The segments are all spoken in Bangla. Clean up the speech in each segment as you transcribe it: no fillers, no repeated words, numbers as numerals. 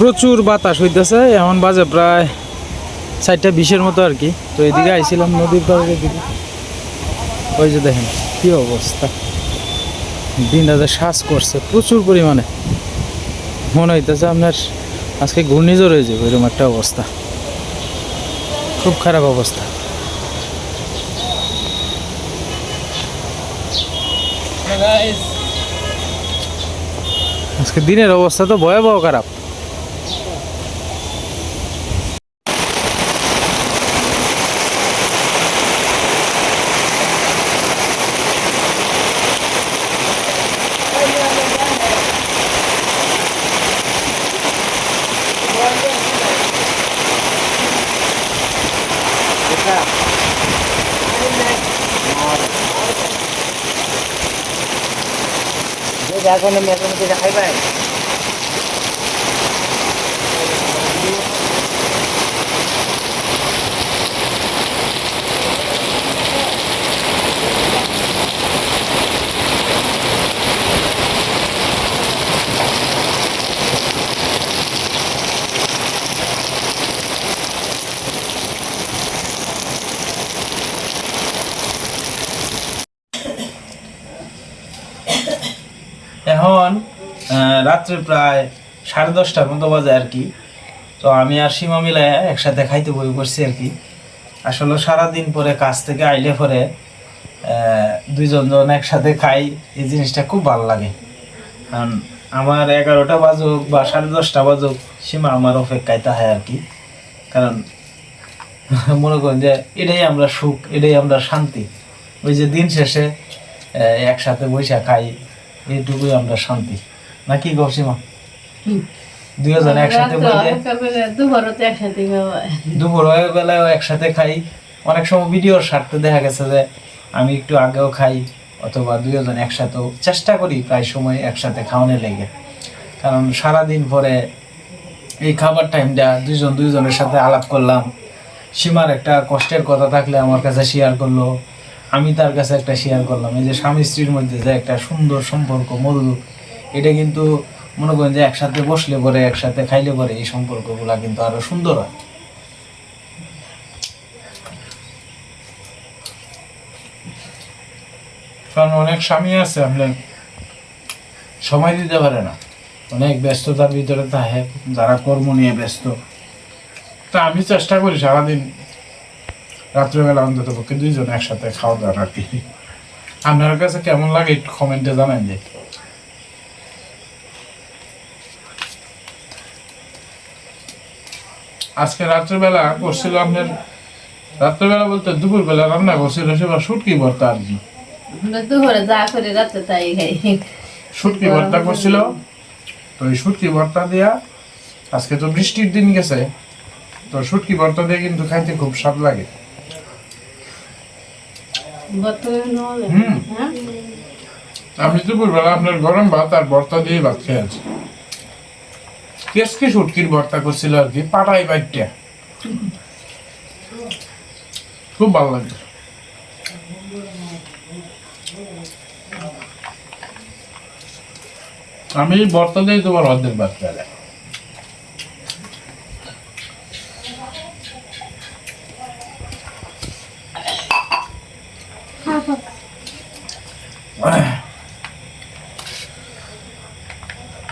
প্রচুর বাতাস হইতেছে। এখন বাজে প্রায় 4:20 মতো আর কি। তো এদিকে আইছিলাম নদীর পাড়ের দিকে। ওই যে দেখেন কি অবস্থা, দিনটা যে শ্বাস করছে প্রচুর পরিমাণে। মনে হইতেছে আপনার আজকে ঘূর্ণিঝড় হয়ে যাবে, এরকম একটা অবস্থা, খুব খারাপ অবস্থা। আজকে দিনের অবস্থা তো ভয়াবহ খারাপ। এখন রাত্রে প্রায় 10:30টার মতো বাজে আর কি। তো আমি আর সীমা মিলে একসাথে খাইতে বই করছি আর কি। আসলে সারাদিন পরে কাজ থেকে আইলে পরে দুইজন একসাথে খাই, এই জিনিসটা খুব ভালো লাগে। কারণ আমার 11টা বাজুক বা 10:30টা বাজুক, সীমা আমার অপেক্ষায় তাহায় আর কি। কারণ মনে করেন যে এটাই আমরা সুখ, এটাই আমরা শান্তি। ওই যে দিন শেষে একসাথে বসে খাই, এইটুকুই আমরা শান্তি, নাকি গো সীমা? দুজন একসাথে দুপুর বেলায় একসাথে খাই। অনেক সময় ভিডিওর স্বার্থে দেখা গেছে যে আমি একটু আগেও খাই, অথবা দুজন একসাথেও চেষ্টা করি প্রায় সময় একসাথে খাওয়ানোর লেগে। কারণ সারাদিন পরে এই খাবার টাইমটা দুজনের সাথে আলাপ করলাম। সীমার একটা কষ্টের কথা থাকলে আমার কাছে শেয়ার করলো, আমি তার কাছে একটা শেয়ার করলাম। এই যে স্বামী স্ত্রীর মধ্যে যে একটা সুন্দর সম্পর্ক, মধুর, এটা কিন্তু মনে করেন যে একসাথে বসলে পরে, একসাথে খাইলে পরে এই সম্পর্কগুলা কিন্তু আরো সুন্দর হয়। কারণ অনেক স্বামী আছে আপনার সময় দিতে পারে না, অনেক ব্যস্ততার ভিতরে থাকে, যারা কর্ম নিয়ে ব্যস্ত। তা আমি চেষ্টা করি সারাদিন রাত্রেবেলা অন্তত পক্ষে দুইজন একসাথে খাওয়া দাওয়ার আর কি। আপনার কাছে কেমন লাগে একটু কমেন্টে জানান। যে আজকে রাত্রেবেলা করছিল আপনার, রাত্রেবেলা বলতে দুপুরবেলা রান্না করছিল সেবা শুটকি ভর্তা আর কি। শুটকি ভর্তা করছিল। তো এই শুটকি ভর্তা দিয়া, আজকে তো বৃষ্টির দিন গেছে, তো শুটকি ভর্তা দিয়ে কিন্তু খাইতে খুব স্বাদ লাগে। আমি দুপুরবেলা আপনার গরম ভাত আর ভর্তা দিয়ে ভাত খেয়ে আছি। কেসকি শুটকির ভর্তা করছিল আর কি, পাটাই বাইটটা খুব ভালো লাগে। আমি ভর্তা দিয়ে তোমার অর্ধেক ভাত খেয়ে।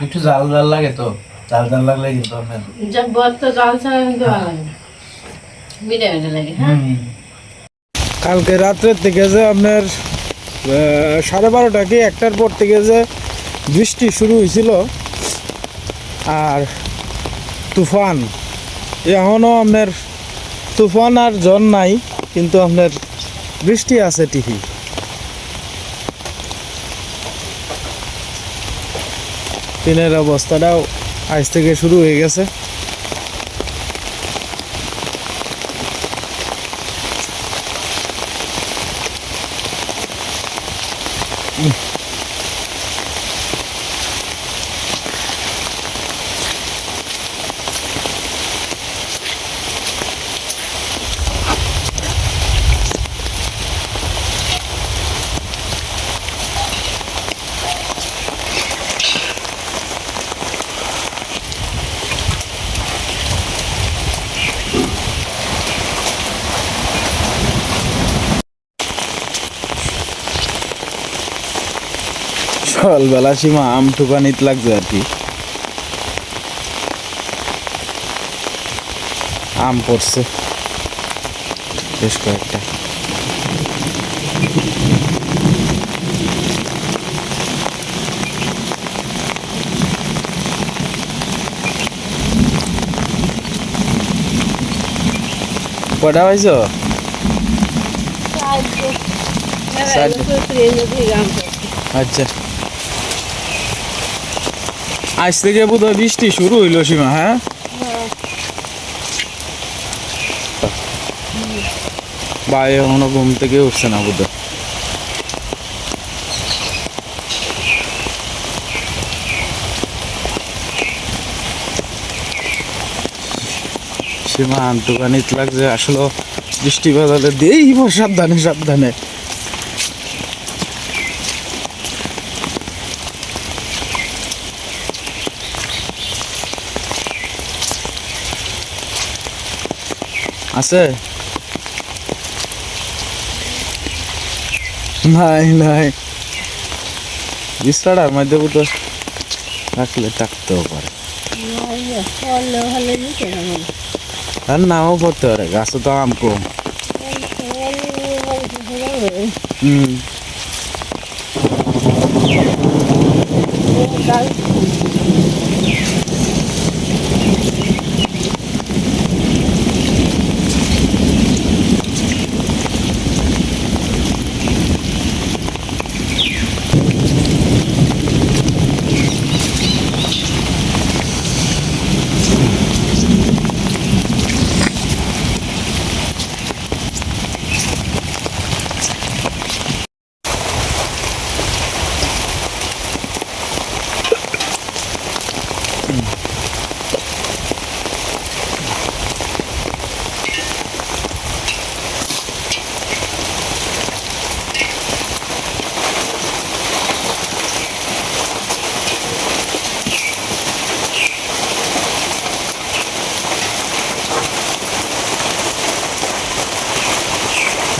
একটু জাল জাল লাগে, তো জাল জাল লাগলে কিন্তু কালকে রাত্রের থেকে যে আপনার 12:30 কি 1টার পর থেকে যে বৃষ্টি শুরু হয়েছিল আর তুফান, এখনও আপনার তুফান আর ঝড় নাই, কিন্তু আপনার বৃষ্টি আছে ঠিকই। দিনের অবস্থাটাও আজ থেকে শুরু হয়ে গেছে। সকালবেলা সীমা আম টুকানিত লাগছে আর কি, আম পড়ছে বেশ কয়েকটা। কটা পাইছ? আচ্ছা, আজ থেকে বোধহয় বৃষ্টি শুরু হইলো সীমা। হ্যাঁ, ভাই এখনো ঘুম থেকে উঠছে না বোধহয়। সীমা আন্তগানিত লাগছে আসলে, বৃষ্টি বাদলে দিয়েই সাবধানে সাবধানে। আছে? নাই নাই, বিছানার মধ্যে তো রাখলে থাকতেও পারে, আর নাও পড়তে পারে, গাছে তো আম কম। হুম,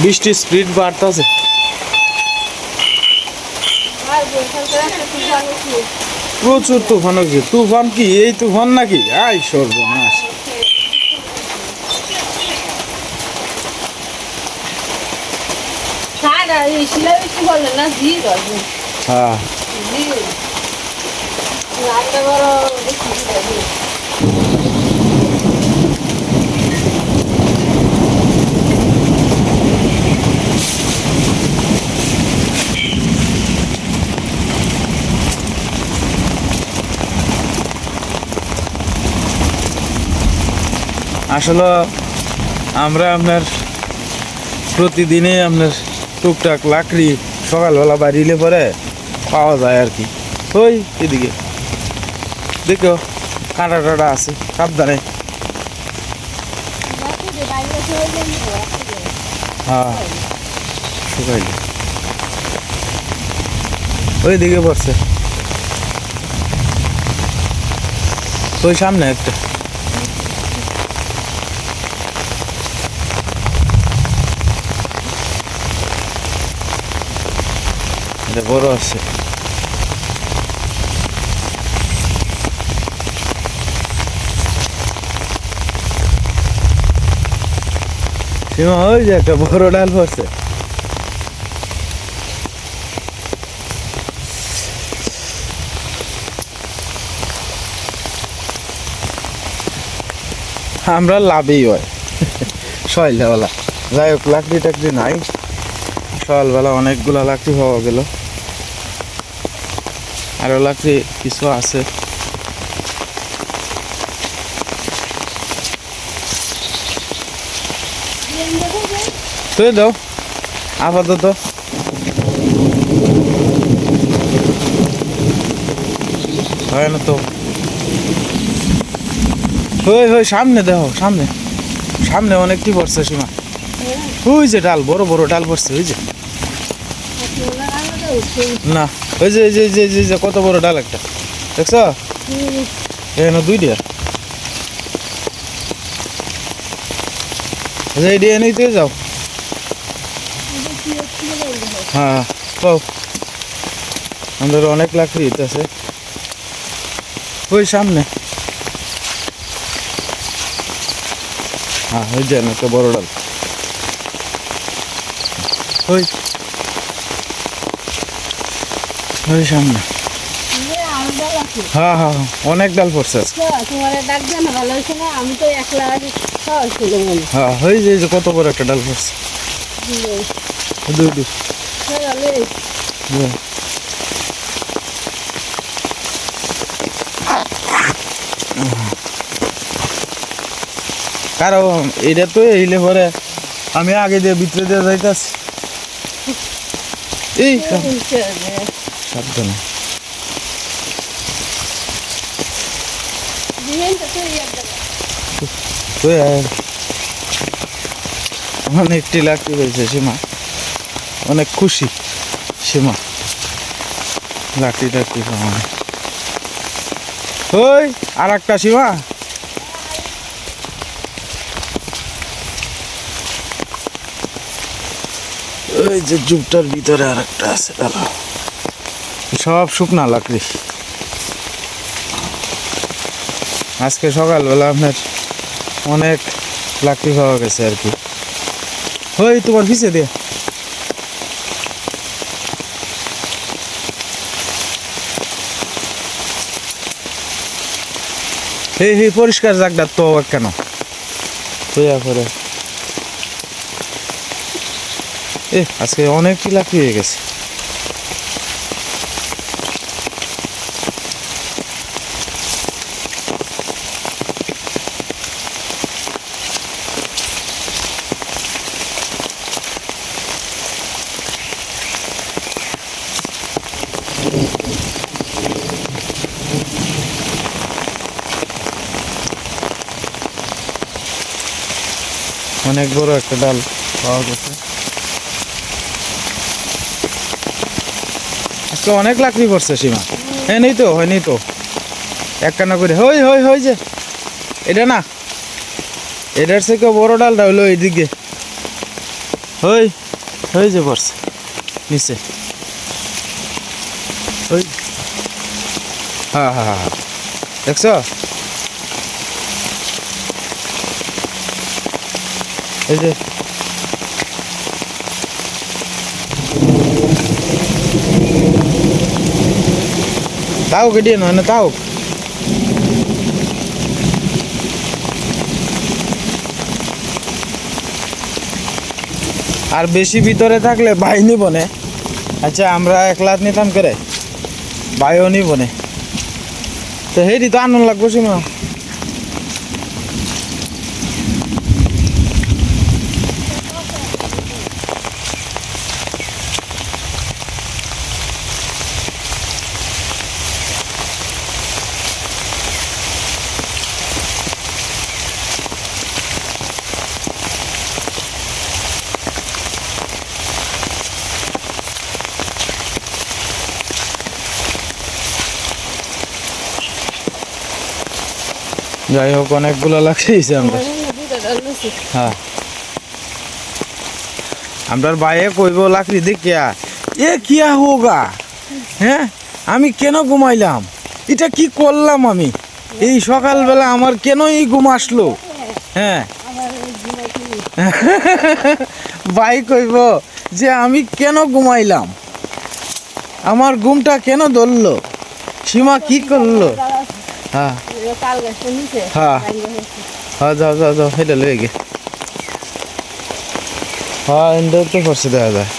বৃষ্টির স্পিড বাড়তেছে। প্রচুর তুফান হচ্ছে। তুফান কি এই তুফান নাকি? আই সর্বনাশ। হ্যাঁ, আসলে আমরা আপনার প্রতিদিনে আপনার টুকটাক লাকড়ি সকালবেলা বাড়িলে পরে পাওয়া যায় আর কি। ওই এদিকে দেখো কাঁটা টাটা আছে, সাবধানে। হ্যাঁ, শুকাইলে ওই দিকে পড়ছে, ওই সামনে একটা। এটা বড় আছে। সীমা ওই যে একটা বড় ডাল পড়ছে। আমরা লাভই হয় সকালবেলা। যাই হোক, লাকড়ি টাকড়ি নাই, সকালবেলা অনেকগুলা লাকড়ি পাওয়া গেল, আরো লাকড়ি কিছু আছে। তুই দাও আপাতত। হয় না তো, ওই ওই সামনে দেখো, সামনে সামনে অনেকটি পড়ছে সীমা। ওই যে ডাল, বড় বড় ডাল পড়ছে, ওই যে না, ওই যে যে যে যে কত বড় ডাল একটা দেখছ? এখানে দুইটা, এই দিয়ে নিতে যাও। হ্যাঁ, আমাদের অনেক লাকড়ি আছে ওই সামনে। হ্যাঁ ওই যে একটা বড় ডাল ওই ওই সামনে। হ্যাঁ হ্যাঁ হ্যাঁ, অনেক ডাল পড়ছে আজকে। তোমার ডাক দেন ভালো হয়েছে না, আমি তো একলা খাওয়াইছিল মনে হ্যাঁ ওই যে এই যে কত বড় একটা ডাল পড়ছে। দুই দুই কারণ এটা তো এইলে পরে আমি আগে দিয়ে ভিতরে দিয়ে যাইতাছি। এই সাবধানে তুই অনেকটি লাকড়ি হয়েছে সীমা, অনেক খুশি সীমা লাকড়ি টাকড়ি খাওয়া। ওই আর একটা সীমা ওই যে জুপটার ভিতরে আর একটা আছে দাঁড়া, সব শুকনা লাকড়ি। আজকে সকালবেলা আপনার অনেক লাকড়ি পাওয়া গেছে আর কি। ওই তোমার পিছিয়ে দিয়ে এই পরিষ্কার জাগটা তো কেন করে আজকে অনেকটি লাকড়ি হয়ে গেছে। অনেক বড় একটা ডাল পাওয়া গেছে আজকে, অনেক লাকড়ি পড়ছে সীমা। হ্যাঁ নেই তো হয়নি তো এক কানা করে হই হই হই যে এটা না, এটার থেকে বড় ডালটা হইলো এইদিকে হই হই যে পড়ছে নিচে ওই। হ্যাঁ হ্যাঁ হ্যাঁ দেখছ এই যে তাও কেটে নয় না তাও আর বেশি ভিতরে থাকলে ভাই নিব না। আচ্ছা আমরা একলা নিতাম করে ভাইও নিব না, তো হেরি তো আনন্দ লাগবো সীমা। যাই হোক অনেকগুলো লাগিয়েছি আমরা। হ্যাঁ আমরা বাইরে কইব লাকড়ি দেখিয়া এ কিয়া হোগা, হ্যাঁ আমি কেন ঘুমাইলাম, এটা কি করলাম আমি এই সকালবেলা, আমার কেন এই ঘুম আসলো। হ্যাঁ ভাই কইব যে আমি কেন ঘুমাইলাম, আমার ঘুমটা কেন ধরলো, সীমা কি করলো। হ্যাঁ হ্যাঁ হ্যাঁ যাও যাও যাও সেটা লয়ে গে। হ্যাঁ এনদের তো পড়ছে দেখা যায়,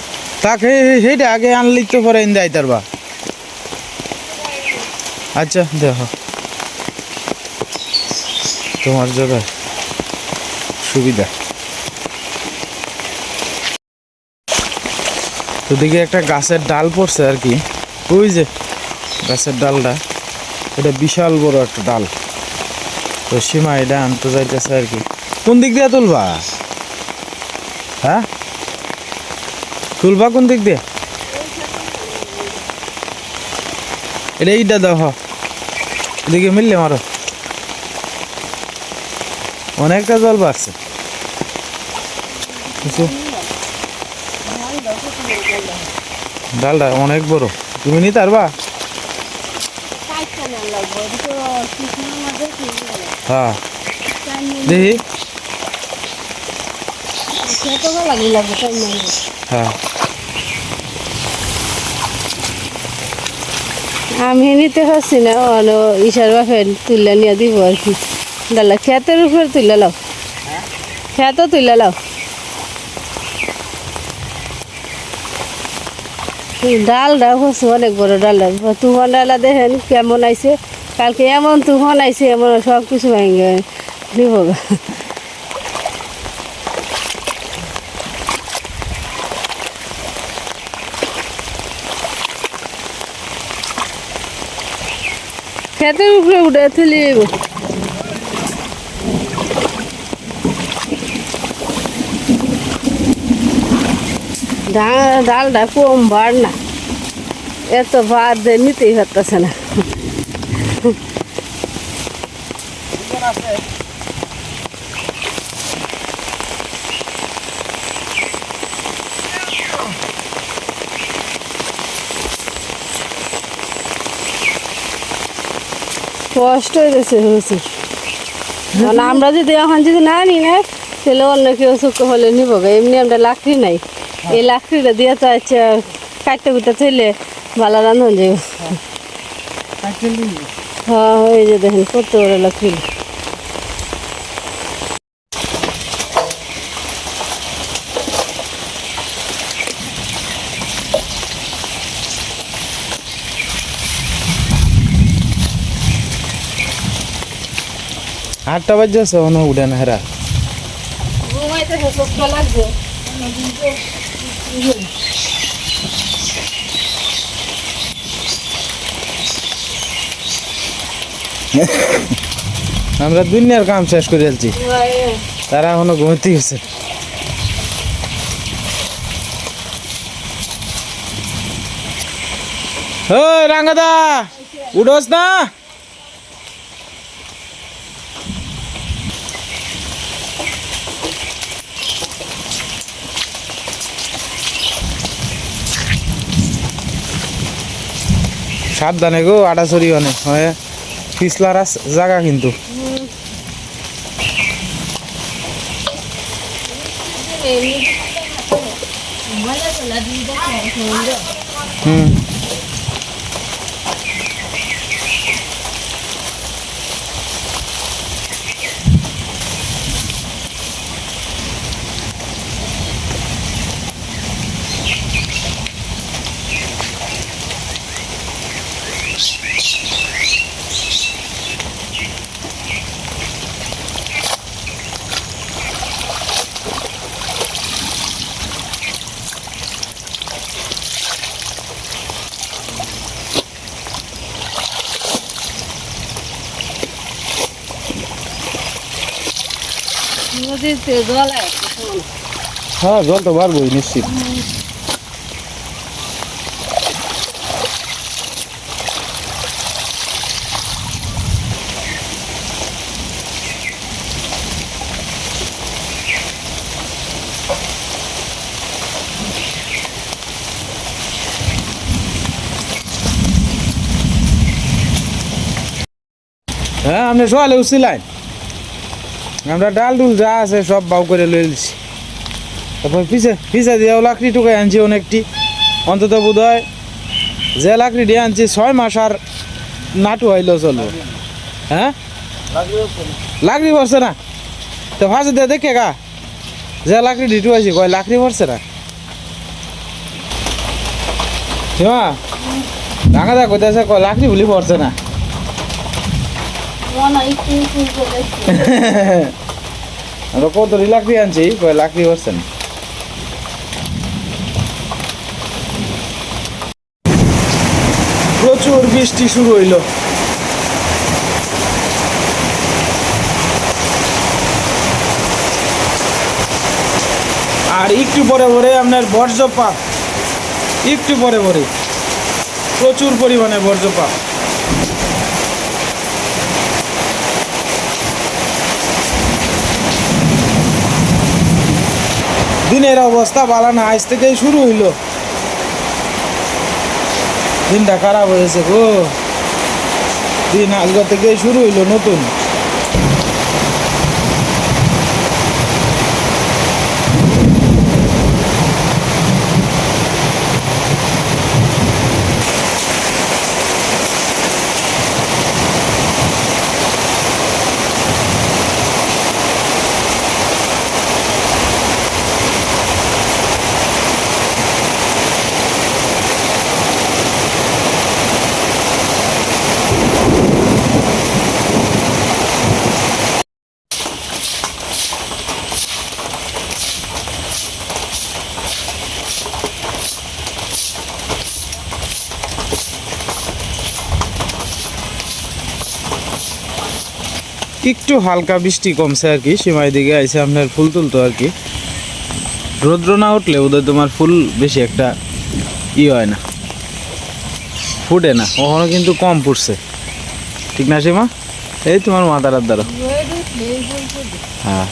তাকে সেইটা আগে আনলি তো পরে এনে আইতার বা। আচ্ছা দেখো তোমার জন্য সুবিধা। তো দেখি একটা গাছের ডাল পড়ছে আর কি, ওই যে গাছের ডালটা, এটা বিশাল বড় একটা ডাল। তো সীমা এটা আনতে যাইতেছে আর কি। কোন দিক দিয়ে তুলবা, হ্যাঁ তুলবা কোন দিক দিয়ে, এটা এইটা দেখো এদিকে মিললে মারো, অনেকটা জল বাড়ছে। ডালটা অনেক বড় তুমি নিতে পারবা? কাইটটা না লাগবো এটা তো শুকনোর মধ্যে ঠিক হয়ে হ্যাঁ তাই নিয়ে দেখি। খেতে ভালো লাগবে তাই নিয়ে হ্যাঁ আমি নিতে পারছি না অন্য ইশার বাপে তুলে নিয়ে দিব আর কি ডালা খেতের উপর তুলে লাও খেতও তুলে লাও ডালটা হচ্ছে অনেক বড় ডালটা তুফান ডালা দেখেন কেমন আইছে কালকে এমন তুফান আইছে এমন সব কিছু ভেঙে নিব গা। খেতের উপরে উঠে তুলি ডালটা কম বার না এত ভাত দিয়ে নিতেই পারতেছে না কষ্ট হয়েছে হয়েছে মানে আমরা যদি এখন যদি না নিই না তাহলে অন্য কেউ চোখ হলে নিব গা এমনি আমরা লাকড়ি নাই এই লাকড়িটা দিয়ে তো আচ্ছা কাটতে কুটতে থইলে ভালো রান্ধন যাবে হ্যাঁ এই যে দেখেন কত বড় লাকড়ি আটটা বাজছে এখনো উঠে না হেরা। ঘুমাইতে চোখ লাগবে আমরা দুনিয়ার কাম শেষ করে ফেলছি তারা এখনো ঘুমাইতে গেছে। ওই রাঙ্গাদা উঠোস না? সাবধানে গো আটাছড়ি অনেক হয় পিছলার জায়গা কিন্তু। হুম নদীতে জল হ্যাঁ জল তো বাড়বই নিশ্চিত। হ্যাঁ আপনি সকালে উঠছিলেন আমরা ডাল ডুল যা আছে সব বাউ করে লয়ে দিচ্ছি। তারপর পিছে পিছে দিয়েও লাকড়ি টুকাই আনছি অনেকটি অন্তত বোধ হয় যে লাকড়ি দিয়ে আনছি 6 মাস আর নাটু হইলেও চলবো। হ্যাঁ লাকড়ি পড়ছে না তো ফাঁসে দিয়ে দেখে গা যে লাকড়ি ডিটু আছি কয় লাকড়ি পড়ছে না সীমা ডাঙা দা কইতেছে কয় লাকড়ি ভুলি পড়ছে না। আমরা কত লাকড়ি আনছি কয় লাকড়ি পড়ছে না। প্রচুর বৃষ্টি শুরু হইল। আর একটু পরে পরে আপনার বর্জ্যপাত একটু পরে পরে প্রচুর পরিমাণে বর্জ্যপাত। দিনের অবস্থা ভালো না আজ থেকেই শুরু হইল। দিনটা খারাপ হয়েছে গো, দিন আজকে থেকে শুরু হইলো নতুন। একটু হালকা বৃষ্টি কমছে আর কি, সীমাই দিকে আইছে আপনার ফুল তুলতো আর কি। রৌদ্র না উঠলে ওদের তোমার ফুল বেশি একটা হয় না, ফুটে না, ওখানে কিন্তু কম ফুটছে, ঠিক না সীমা? এই তোমার মাথার দ্বারা হ্যাঁ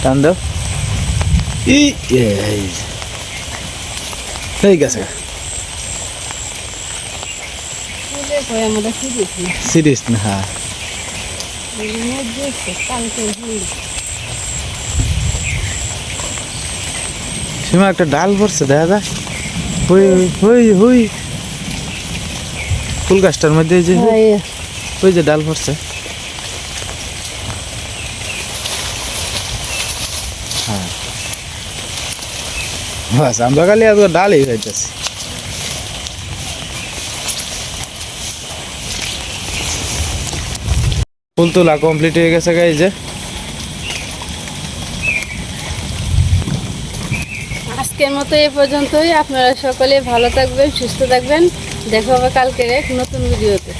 টান দাও। ঠিক আছে, সিরিজ না। হ্যাঁ সীমা একটা ডাল পড়ছে দেখা যায়, হুই হুই হুই ফুল গাছটার মধ্যে যে ওই যে ডাল পড়ছে। হ্যাঁ বাস আমরা খালি আজকে ডালই খাইতেছি। ফুল তোলা কমপ্লিট হয়ে গেছে গাই যে। আজকের মতো এ পর্যন্তই। আপনারা সকলে ভালো থাকবেন, সুস্থ থাকবেন। দেখা হবে কালকের এক নতুন ভিডিওতে।